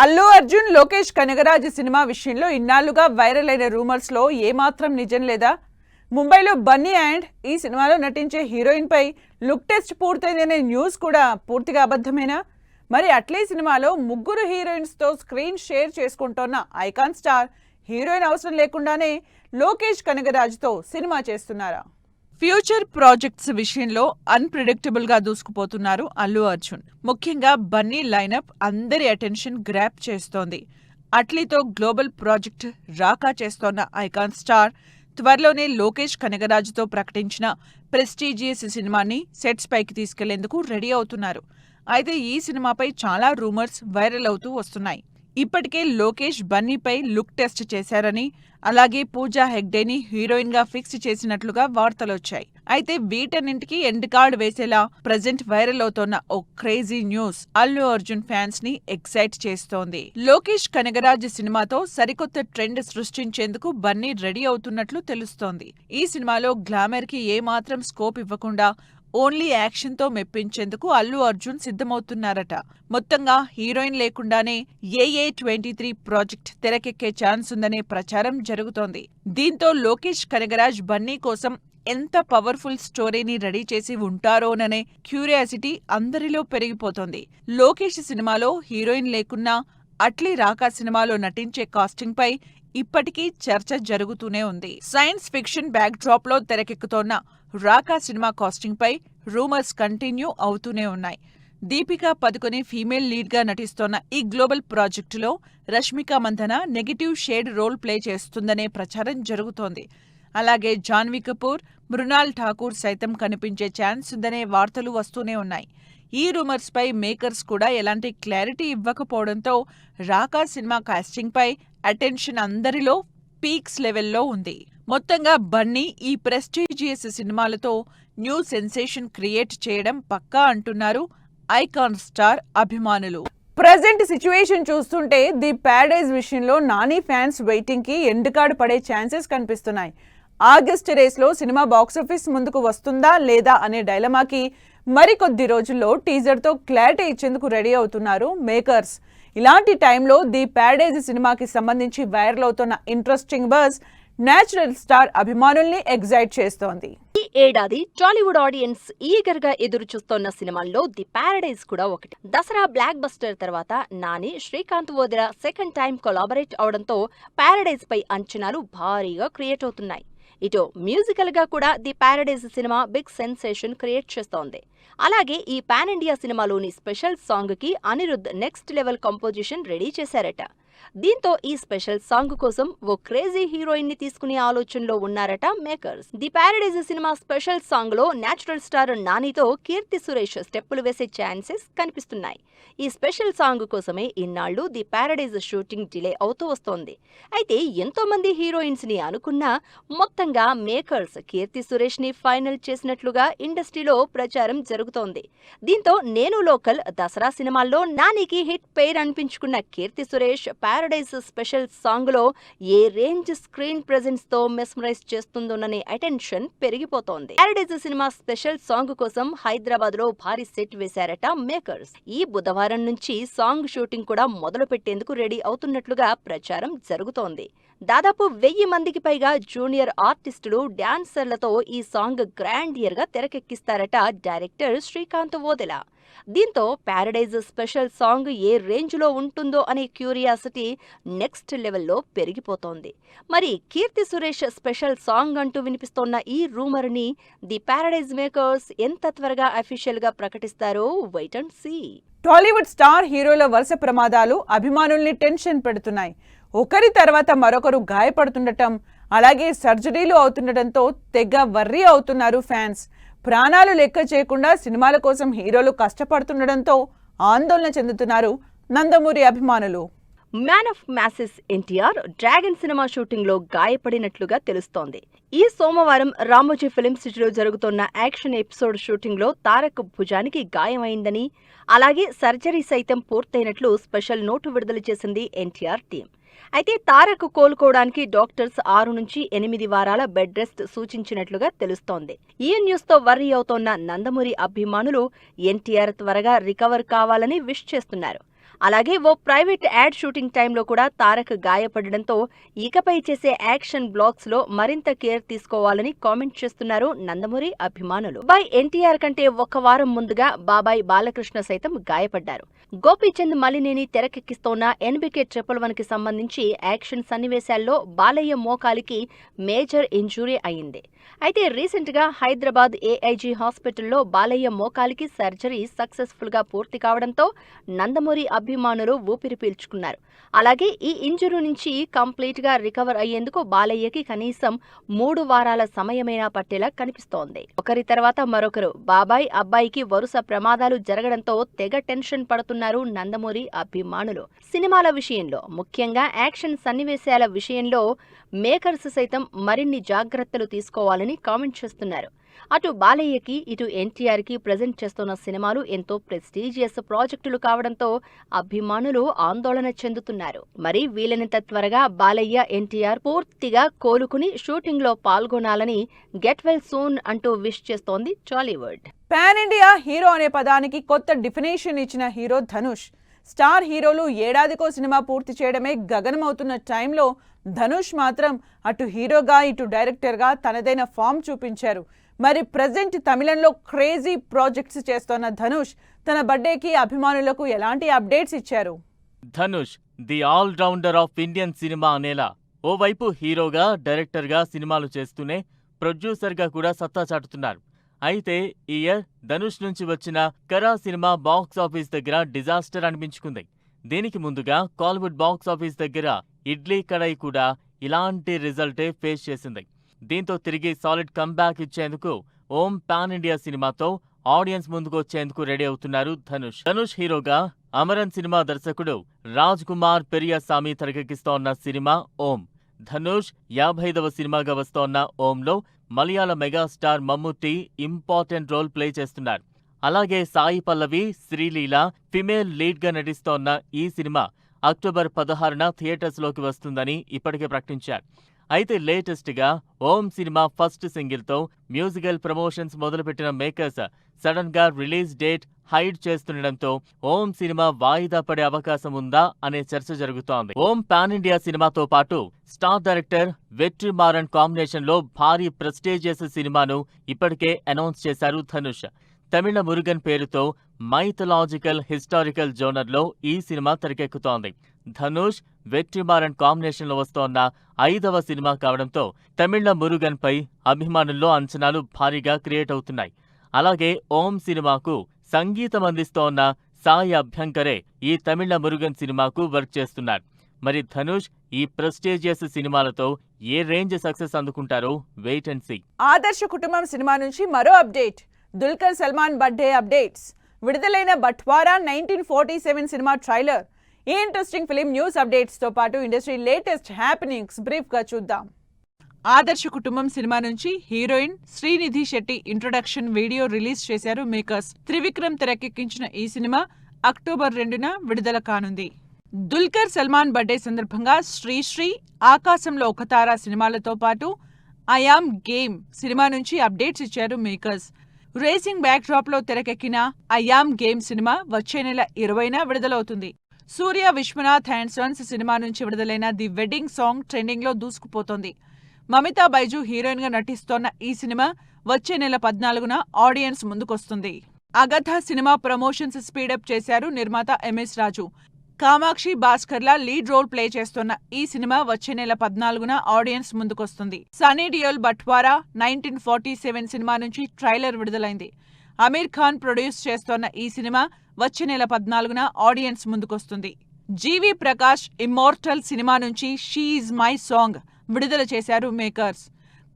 Allu Arjun Lokesh Kanagaraj cinema విషయంలో ఇన్నాళ్లుగా viral అయిన rumours లో ఏమాత్రం నిజం లేదా? ముంబైలో బన్నీ అండ్ ఈ సినిమాలో నటించే హీరోయిన్ పై లుక్ టెస్ట్ పూర్తయిందనే న్యూస్ కూడా పూర్తిగా అబద్ధమేనా? మరి అట్లే సినిమాలో ముగ్గురు హీరోయిన్స్ తో స్క్రీన్ షేర్ చేసుకుంటున్న ఐకాన్ స్టార్ హీరోయిన్ అవసరం లేకుండానే లోకేష్ కనగరాజుతో సినిమా చేస్తున్నారా? ఫ్యూచర్ ప్రాజెక్ట్స్ విషయంలో అన్ప్రెడిక్టబుల్ గా దూసుకుపోతున్నారు అల్లు అర్జున్. ముఖ్యంగా బన్నీ లైనప్ అందరి అటెన్షన్ గ్రాప్ చేస్తోంది. అట్లీతో గ్లోబల్ ప్రాజెక్ట్ రాకా చేస్తోన్న ఐకాన్ స్టార్ త్వరలోనే లోకేష్ కనగరాజుతో ప్రకటించిన ప్రెస్టీజియస్ సినిమాని సెట్స్ పైకి తీసుకెళ్లేందుకు రెడీ అవుతున్నారు. అయితే ఈ సినిమాపై చాలా రూమర్స్ వైరల్ అవుతూ వస్తున్నాయి. ఇప్పటికే లోకేష్ బన్నీపై లుక్ టెస్ట్ చేశారని, అలాగే పూజా హెగ్డేని హీరోయిన్ గా ఫిక్స్ చేసినట్లుగా వార్తలొచ్చాయి. అయితే వీటన్నింటికి ఎండ్ కార్డ్ వేసేలా ప్రజెంట్ వైరల్ అవుతోన్న ఓ crazy news Allu Arjun fans ని ఎక్సైట్ చేస్తోంది. లోకేష్ కనగరాజ్ సినిమాతో సరికొత్త ట్రెండ్ సృష్టించేందుకు బన్నీ రెడీ అవుతున్నట్లు తెలుస్తోంది. ఈ సినిమాలో గ్లామర్ కి ఏమాత్రం స్కోప్ ఇవ్వకుండా ఓన్లీ యాక్షన్ తో మెప్పించేందుకు అల్లు అర్జున్ సిద్ధమవుతున్నారట. మొత్తంగా హీరోయిన్ లేకుండానే AA23 ప్రాజెక్ట్ తెరకెక్కే ఛాన్స్ ఉందనే ప్రచారం జరుగుతోంది. దీంతో లోకేష్ కనగరాజ్ బన్నీ కోసం ఎంత పవర్ఫుల్ స్టోరీని రెడీ చేసి ఉంటారోననే క్యూరియాసిటీ అందరిలో పెరిగిపోతోంది. లోకేష్ సినిమాలో హీరోయిన్ లేకున్నా అట్లీ రాకా సినిమాలో నటించే కాస్టింగ్ పై ఇప్పటికీ చర్చ జరుగుతూనే ఉంది. సైన్స్ ఫిక్షన్ బ్యాక్ డ్రాప్ లో తెరకెక్కుతోన్న రాకా సినిమా కాస్టింగ్ పై రూమర్స్ కంటిన్యూ అవుతూనే ఉన్నాయి. దీపికా పదుకొనే ఫీమేల్ లీడ్ గా నటిస్తోన్న ఈ గ్లోబల్ ప్రాజెక్టులో Rashmika Mandanna negative shade role play చేస్తుందనే ప్రచారం జరుగుతోంది. అలాగే జాన్వీ కపూర్, మృణాల్ ఠాకూర్ సైతం కనిపించే ఛాన్స్ ఉందనే వార్తలు వస్తూనే ఉన్నాయి. ఈ రూమర్స్ పై మేకర్స్ కూడా ఎలాంటి క్లారిటీ ఇవ్వకపోవడంతో రాకా సినిమా కాస్టింగ్ పై అటెన్షన్ అందరిలో పీక్స్ లెవెల్లో ఉంది. మొత్తంగా బన్నీ ఈ ప్రెస్టీజియస్ సినిమాలతో న్యూ సెన్సేషన్ క్రియేట్ చేయడం పక్కా అంటున్నారు ఐకాన్ స్టార్ అభిమానులు. ప్రెజెంట్ సిచ్యువేషన్ చూస్తుంటే ది ప్యారడైజ్ విషయంలో నాని ఫ్యాన్స్ వెయిటింగ్ కి ఎండ్ కార్డ్ పడే ఛాన్సెస్ కనిపిస్తున్నాయి. ఆగస్ట్ రేస్లో సినిమా బాక్సాఫీస్ ముందుకు వస్తుందా లేదా అనే డైలమాకి మరికొద్ది రోజుల్లో టీజర్తో క్లారిటీ ఇచ్చేందుకు రెడీ అవుతున్నారు మేకర్స్. ఇలాంటి టైంలో ది ప్యారడైజ్ సినిమాకి సంబంధించి వైరల్ అవుతున్న ఇంట్రెస్టింగ్ బజ్ నేచురల్ స్టార్ అభిమానుల్ని ఎగ్జైట్ చేస్తోంది. ఈ ఏడాది టాలీవుడ్ ఆడియన్స్ ఈగర్ గా ఎదురు చూస్తోన్న సినిమాల్లో ది ప్యారడైజ్ కూడా ఒకటి. దసరా బ్లాక్ బస్టర్ తర్వాత Nani, Srikanth Odela second time collaborate అవడంతో ప్యారడైజ్ పై అంచనాలు భారీగా క్రియేట్ అవుతున్నాయి. ఇటు మ్యూజికల్ గా కూడా The Paradise cinema big sensation create చేస్తోంది. అలాగే ఈ పాన్ ఇండియా సినిమాలోని స్పెషల్ సాంగ్ కి Anirudh next level composition ready చేశారట. దీంతో ఈ స్పెషల్ సాంగ్ కోసం ఓ క్రేజీ హీరోయిన్ ని తీసుకునే ఆలోచనలో ఉన్నారట makers. The Paradise cinema special song లో నేచురల్ స్టార్ నానితో కీర్తి సురేష్ స్టెప్పులు వేసే ఛాన్సెస్ కనిపిస్తున్నాయి. ఈ స్పెషల్ సాంగ్ కోసమే ఇన్నాళ్లు ది ప్యారడైజ్ షూటింగ్ డిలే అవుతూ వస్తోంది. అయితే ఎంతో మంది హీరోయిన్స్ ని అనుకున్నా మొత్తంగా మేకర్స్ కీర్తి సురేష్ ని ఫైనల్ చేసినట్లుగా ఇండస్ట్రీలో ప్రచారం జరుగుతోంది. దీంతో నేను లోకల్, దసరా సినిమాల్లో నానికి హిట్ పేర్ అనిపించుకున్న Keerthy Suresh Paradise special song లో ఏ రేంజ్ స్క్రీన్ ప్రెజెన్స్ తో మెస్మరైజ్ చేస్తుందోననే అటెన్షన్ పెరిగిపోతోంది. ప్యారడైజ్ సినిమా స్పెషల్ సాంగ్ కోసం హైదరాబాద్ లో భారీ సెట్ వేశారట మేకర్స్. ఈ బుధవారం నుంచి సాంగ్ షూటింగ్ కూడా మొదలు పెట్టేందుకు రెడీ అవుతున్నట్లుగా ప్రచారం జరుగుతోంది. దాదాపు 1000 మందికి పైగా జూనియర్ ఆర్టిస్టులు, డాన్సర్లతో ఈ సాంగ్ గ్రాండియర్ గా తెరకెక్కిస్తారట డైరెక్టర్ శ్రీకాంత్ వోదెల. దీంతో ప్యారడైజ్ స్పెషల్ సాంగ్ ఏ రేంజ్ లో ఉంటుందో అనే క్యూరియాసిటీ నెక్స్ట్ లెవెల్లో పెరిగిపోతోంది. మరి కీర్తి సురేష్ స్పెషల్ సాంగ్ అంటూ వినిపిస్తోన్న ఈ రూమర్ ని ది ప్యారడైజ్ మేకర్స్ ఎంత త్వరగా అఫీషియల్ గా ప్రకటిస్తారో wait and see. Tollywood star హీరోల వరుస ప్రమాదాలు అభిమానుల్ని టెన్షన్ పెడుతున్నాయి. ఒకరి తర్వాత మరొకరు గాయపడుతుండటం, అలాగే సర్జరీలు అవుతుండటంతో తెగ వర్రీ అవుతున్నారు ఫ్యాన్స్. ప్రాణాలు లెక్క చేయకుండా సినిమాల కోసం హీరోలు కష్టపడుతుండటంతో ఆందోళన చెందుతున్నారు నందమూరి అభిమానులు. Man of masses NTR dragon cinema shooting లో గాయపడినట్లుగా తెలుస్తోంది. ఈ సోమవారం రామోజీ ఫిలిం సిటీలో జరుగుతున్న యాక్షన్ ఎపిసోడ్ షూటింగ్ లో తారక్ భుజానికి గాయమైందని, అలాగే సర్జరీ సైతం పూర్తయినట్లు స్పెషల్ నోటు విడుదల చేసింది ఎన్టీఆర్ టీం. అయితే తారక్ కోలుకోవడానికి డాక్టర్స్ 6 నుంచి 8 వారాల బెడ్ రెస్ట్ సూచించినట్లుగా తెలుస్తోంది. ఈ న్యూస్ తో వర్రీ అవుతోన్న నందమూరి అభిమానులు ఎన్టీఆర్ త్వరగా రికవర్ కావాలని విష్ చేస్తున్నారు. అలాగే ఓ ప్రైవేట్ యాడ్ షూటింగ్ టైంలో కూడా తారక్ గాయపడడంతో ఇకపై చేసే యాక్షన్ బ్లాక్స్ లో మరింత కేర్ తీసుకోవాలని కామెంట్ చేస్తున్నారు నందమూరి అభిమానులు. బాబాయ్ ఎన్టీఆర్ కంటే ఒక్క వారం ముందుగా బాబాయ్ బాలకృష్ణ సైతం గాయపడ్డారు. గోపీచంద్ మలినేని తెరకెక్కిస్తోన్న ఎన్బికే 111 కి సంబంధించి యాక్షన్ సన్నివేశాల్లో బాలయ్య మోకాలికి మేజర్ ఇంజురీ అయింది. అయితే రీసెంట్ గా హైదరాబాద్ ఏఐజీ హాస్పిటల్లో బాలయ్య మోకాలికి సర్జరీ సక్సెస్ఫుల్ గా పూర్తి కావడంతో నందమూరి అభిమానులు ఊపిరి పీల్చుకున్నారు. అలాగే ఈ ఇంజురీ నుంచి కంప్లీట్ గా రికవర్ అయ్యేందుకు బాలయ్యకి కనీసం 3 వారాల సమయమైనా పట్టేలా కనిపిస్తోంది. ఒకరి తర్వాత మరొకరు బాబాయ్ అబ్బాయికి వరుస ప్రమాదాలు జరగడంతో తెగ టెన్షన్ పడుతున్నారు నందమూరి అభిమానులు. సినిమాల విషయంలో ముఖ్యంగా యాక్షన్ సన్నివేశాల విషయంలో మేకర్స్ సైతం మరిన్ని జాగ్రత్తలు తీసుకోవాలని కామెంట్ చేస్తున్నారు. అటు బాలయ్యకి ఇటు ఎన్టీఆర్ కి ప్రెజెంట్ చేస్తున్న సినిమాలు ఎంతో ప్రెస్టీజియస్ ప్రాజెక్టులు కావడంతో అభిమానులు ఆందోళన చెందుతున్నారు. మరి వీలైనంత త్వరగా బాలయ్య ఎన్టీఆర్ పూర్తిగా కోలుకుని షూటింగ్ లో పాల్గొనాలని గెట్ వెల్ సూన్ అంటూ విష్ చేస్తోంది టాలీవుడ్. పాన్ ఇండియా హీరో అనే పదానికి కొత్త డెఫినేషన్ ఇచ్చిన హీరో ధనుష్. స్టార్ హీరోలు ఏడాదికో సినిమా పూర్తి చేయడమే గగనమవుతున్న టైంలో ధనుష్ మాత్రం అటు హీరోగా ఇటు డైరెక్టర్గా తనదైన ఫామ్ చూపించారు. మరి ప్రజెంట్ తమిళంలో క్రేజీ ప్రాజెక్ట్స్ చేస్తోన్న ధనుష్ తన బర్త్డేకి అభిమానులకు ఎలాంటి అప్డేట్స్ ఇచ్చారు? Dhanush the all rounder of Indian cinema అనేలా ఓవైపు హీరోగా డైరెక్టర్గా సినిమాలు చేస్తూనే ప్రొడ్యూసర్గా కూడా సత్తా చాటుతున్నారు. అయితే ఈ ఇయర్ ధనుష్ నుంచి వచ్చిన కరా సినిమా బాక్స్ ఆఫీస్ దగ్గర డిజాస్టర్ అనిపించుకుంది. దీనికి ముందుగా కాలీవుడ్ బాక్స్ ఆఫీస్ దగ్గర ఇడ్లీ కడాయి కూడా ఇలాంటి రిజల్టే ఫేస్ చేసింది. దీంతో తిరిగి సాలిడ్ కంబ్యాక్ ఇచ్చేందుకు ఓం పాన్ ఇండియా సినిమాతో ఆడియన్స్ ముందుకు వచ్చేందుకు రెడీ అవుతున్నారు ధనుష్. ధనుష్ హీరోగా అమరన్ సినిమా దర్శకుడు రాజ్ కుమార్ పెరియసామి తెరకెక్కిస్తోన్న సినిమా ఓం. ధనుష్ 55వ సినిమాగా వస్తోన్న ఓంలో మలయాళ megastar Mammootty important role play చేస్తున్నారు. అలాగే సాయి పల్లవి, శ్రీలీల ఫిమేల్ లీడ్గా నటిస్తోన్న ఈ సినిమా అక్టోబర్ 16న థియేటర్స్లోకి వస్తుందని ఇప్పటికే ప్రకటించారు. అయితే లేటెస్ట్గా ఓం సినిమా ఫస్ట్ సింగిల్తో మ్యూజికల్ ప్రమోషన్స్ మొదలుపెట్టిన మేకర్స్ సడన్ గా రిలీజ్ డేట్ హైడ్ చేస్తుండటంతో ఓం సినిమా వాయిదా పడే అవకాశం ఉందా అనే చర్చ జరుగుతోంది. ఓం పాన్ ఇండియా సినిమాతో పాటు స్టార్ డైరెక్టర్ వెట్రిమారన్ కాంబినేషన్ లో భారీ ప్రెస్టీజియస్ సినిమాను ఇప్పటికే అనౌన్స్ చేశారు ధనుష్. తమిళ మురుగన్ పేరుతో మైథలాజికల్ హిస్టారికల్ జోనర్లో ఈ సినిమా తెరకెక్కుతోంది. ధనుష్ వెట్రిమారన్ కాంబినేషన్ లో వస్తోన్న 5వ సినిమా కావడంతో తమిళ మురుగన్ పై అభిమానుల్లో అంచనాలు భారీగా క్రియేట్ అవుతున్నాయి. అలాగే ఓం సినిమాకు సంగీతం అందిస్తోన్న సాయి అభ్యంకరే ఈ తమిళ మురుగన్ సినిమాకు వర్క్ చేస్తున్నారు. మరి ధనుష్ ఈ ప్రెస్టీజియస్ సినిమాలతో ఏ రేంజ్ సక్సెస్ అందుకుంటారో wait and see. Adarsha Kutumbam cinema నుంచి మరో update. Dulquer Salmaan birthday updates. విడుదలైన బట్వారా 1947 సినిమా ట్రైలర్. ఈ ఇంట్రెస్టింగ్ ఫిలిం న్యూస్ అప్డేట్స్ తో పాటు ఇండస్ట్రీ లేటెస్ట్ హ్యాపెనింగ్స్ బ్రీఫ్ గా చూద్దాం. ఆదర్శ కుటుంబం సినిమా నుంచి heroine Srinidhi Shetty introduction video release చేశారు మేకర్స్. త్రివిక్రమ్ తెరకెక్కించిన ఈ సినిమా అక్టోబర్ 2న విడుదల కానుంది. దుల్కర్ సల్మాన్ బర్త్డే సందర్భంగా శ్రీశ్రీ, ఆకాశంలో ఒక తార సినిమాలతో పాటు ఐయామ్ గేమ్ సినిమా నుంచి అప్డేట్స్ ఇచ్చారు మేకర్స్. రేసింగ్ బ్యాక్ డ్రాప్ లో తెరకెక్కిన ఐయామ్ గేమ్ సినిమా వచ్చే నెల 20న విడుదలవుతుంది. సూర్య విశ్వనాథ్ అండ్ సన్స్ సినిమా నుంచి విడుదలైన ది వెడ్డింగ్ సాంగ్ ట్రెండింగ్ లో దూసుకుపోతోంది. మమితా బైజు హీరోయిన్ గా నటిస్తోన్న ఈ సినిమా వచ్చే నెల 14న ఆడియన్స్ ముందుకొస్తుంది. అగథ సినిమా ప్రమోషన్స్ స్పీడప్ చేశారు నిర్మాత MS Raju. Kamakshi Bhaskarla lead role play చేస్తున్న ఈ సినిమా వచ్చే నెల 14న ఆడియన్స్ ముందుకొస్తుంది. సనీ డియోల్ బట్వారా 1947 సినిమా నుంచి ట్రైలర్ విడుదలైంది. అమీర్ ఖాన్ ప్రొడ్యూస్ చేస్తోన్న ఈ సినిమా వచ్చే నెల 14న ఆడియన్స్ ముందుకొస్తుంది. జీవి ప్రకాష్ ఇమ్మోర్టల్ సినిమా నుంచి షీ ఈజ్ మై సాంగ్ విడుదల చేశారు మేకర్స్.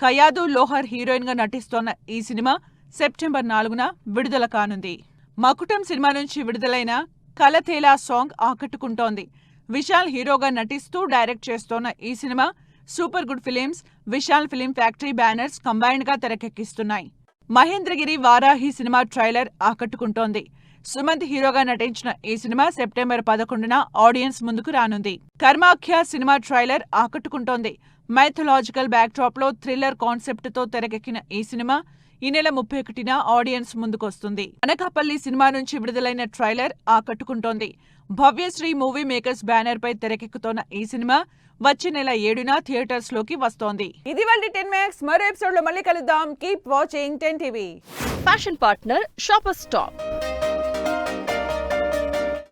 కయాదు లోహర్ హీరోయిన్ గా నటిస్తోన్న ఈ సినిమా సెప్టెంబర్ 4న విడుదల కానుంది. మకుటం సినిమా నుంచి విడుదలైన కలతేలా సాంగ్ ఆకట్టుకుంటోంది. విశాల్ హీరోగా నటిస్తూ డైరెక్ట్ చేస్తోన్న ఈ cinema Super Good Films, Vishal Film Factory banners combined గా తెరకెక్కిస్తున్నాయి. మహేంద్రగిరి వారాహి సినిమా ట్రైలర్ ఆకట్టుకుంటోంది. సుమంత్ హీరోగా నటించిన ఈ సినిమా సెప్టెంబర్ 11న ఆడియన్స్ ముందుకు రానుంది. కర్మాఖ్య సినిమా ట్రైలర్ ఆకట్టుకుంటోంది. మైథలాజికల్ బ్యాక్డ్రాప్ లో థ్రిల్లర్ కాన్సెప్ట్ తో తెరకెక్కిన ఈ సినిమా ఈ నెల 31న ఆడియన్స్ ముందుకొస్తుంది. అనకాపల్లి సినిమా నుంచి విడుదలైన ట్రైలర్ ఆకట్టుకుంటోంది. భవ్యశ్రీ మూవీ మేకర్స్ బ్యానర్ పై తెరకెక్కుతోన్న ఈ సినిమా వచ్చే నెల 7న థియేటర్స్ లోకి వస్తోంది. ఇది వాళ్ళ 10 మ్యాక్స్. మరో ఎపిసోడ్ లో మళ్ళీ కలుద్దాం. Keep watching 10 TV. Fashion partner shopper stop.